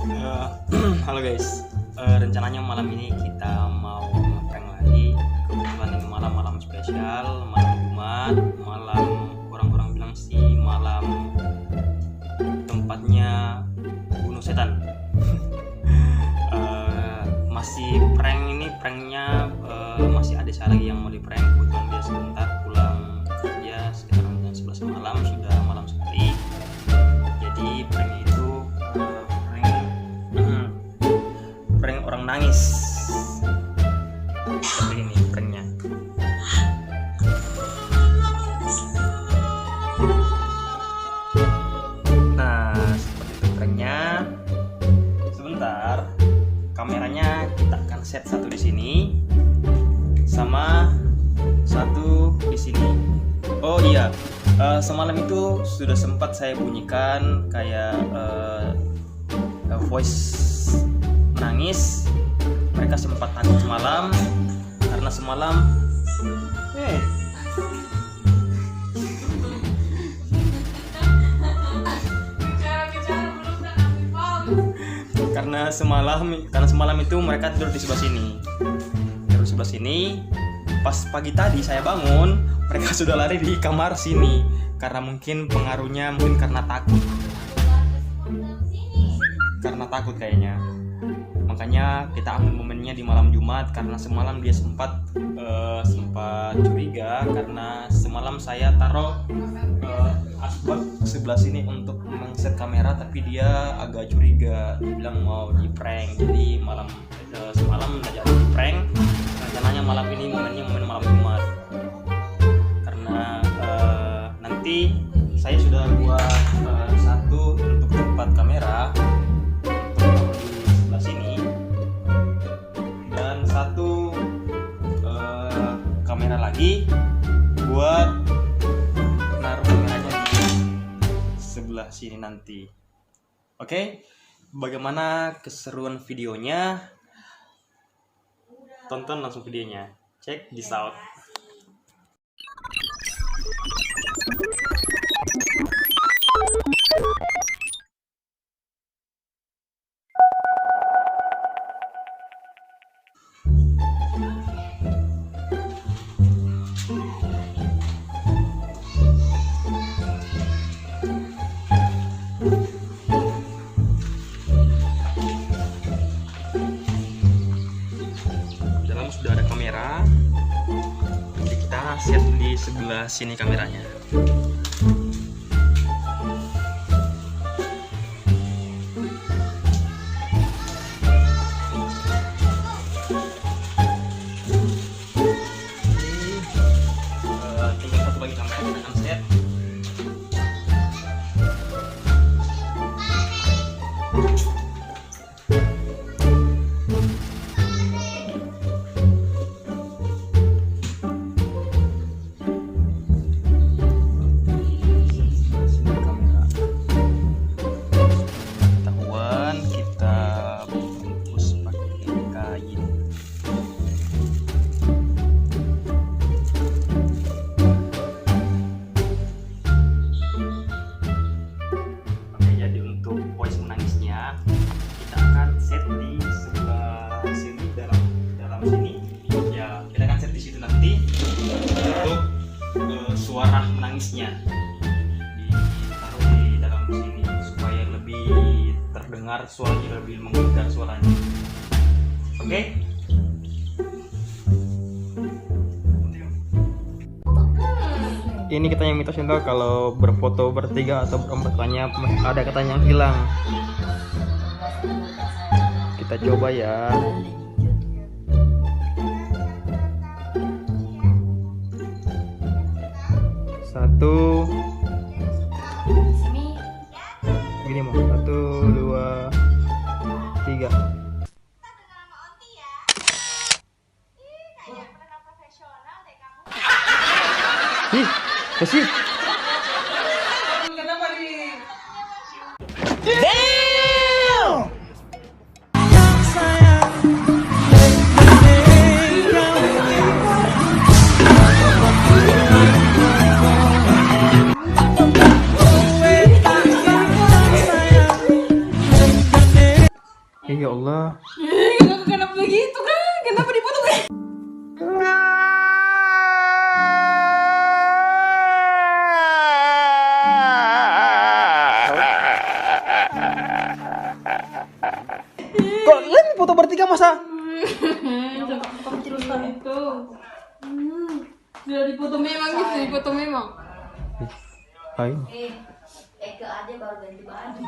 Eh, Halo guys. Rencananya malam ini kita mau ngeprank lagi. Kebetulan ini malam-malam spesial, malam Jumat, malam orang-orang bilang sih malam tempatnya bunuh setan. Masih prank ini, pranknya masih ada saya lagi yang mau di prank. Kebetulan dia sebentar pulang kerja sekitar jam 11 malam, sudah malam sekali. Jadi prank itu prank orang nangis. Seperti ini pranknya. Nah, seperti itu pranknya. Sebentar, kameranya kita akan set satu di sini sama satu di sini. Oh iya, semalam itu sudah sempat saya bunyikan kayak voice menangis. Mereka sempat takut semalam karena semalam karena semalam itu mereka tidur di sebelah sini. Pas pagi tadi saya bangun, mereka sudah lari di kamar sini karena mungkin pengaruhnya karena takut kayaknya. Makanya kita ambil momennya di malam Jumat karena semalam dia sempat curiga karena semalam saya taruh asbak sebelah sini untuk mengset kamera, tapi dia agak curiga, dia bilang mau di prank. Jadi semalam ngajak di prank. Rencananya malam ini momennya momen malam Jumat karena nanti saya sudah buat satu untuk tempat kamera dan satu kamera lagi buat naruh kameranya di sebelah sini nanti. Oke, bagaimana keseruan videonya? Tonton langsung videonya. Check this out. Sudah ada kamera, jadi kita set di sebelah sini kameranya. Tinggal satu lagi kamera kita akan set. Suara menangisnya ditaruh di dalam sini supaya lebih terdengar suaranya, lebih menggugah suaranya. Oke? Ini katanya mitos itu kalau berfoto bertiga atau berempat ada katanya yang hilang. Kita coba ya. Satu, gini mau 1, 2, 3. Ih, kasih. Ya Allah. Kenapa begitu kan? Kenapa dipotong? Kok lain foto bertiga masa? Kamu teruskan itu. Sudah dipoto memang gitu, dipoto memang. Hai. Eka aja baru ganti baju.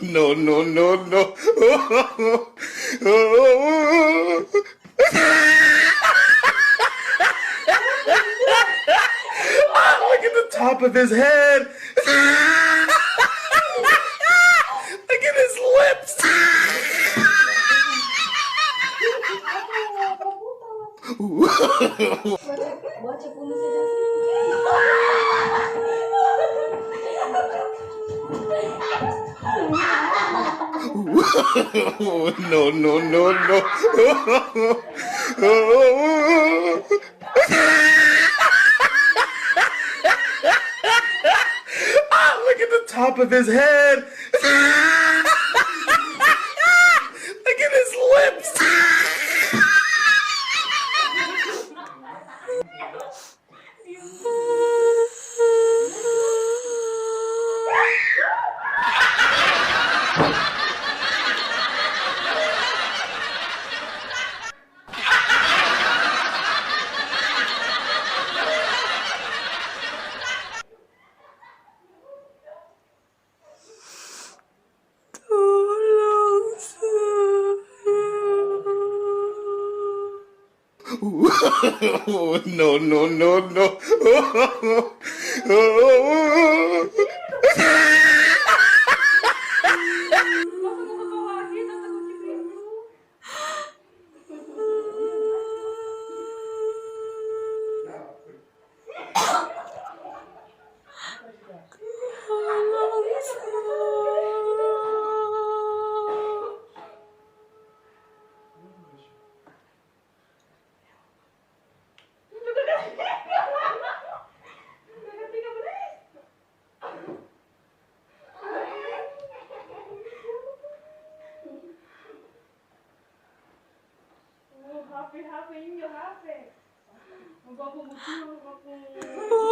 No, no, no, no. Look at the top of his head. Look at his lips. No, no, no, no. Look at the top of his head. Look at his lips. No, no, no, no. HP, HP, ini HP. Mau aku butuh, aku.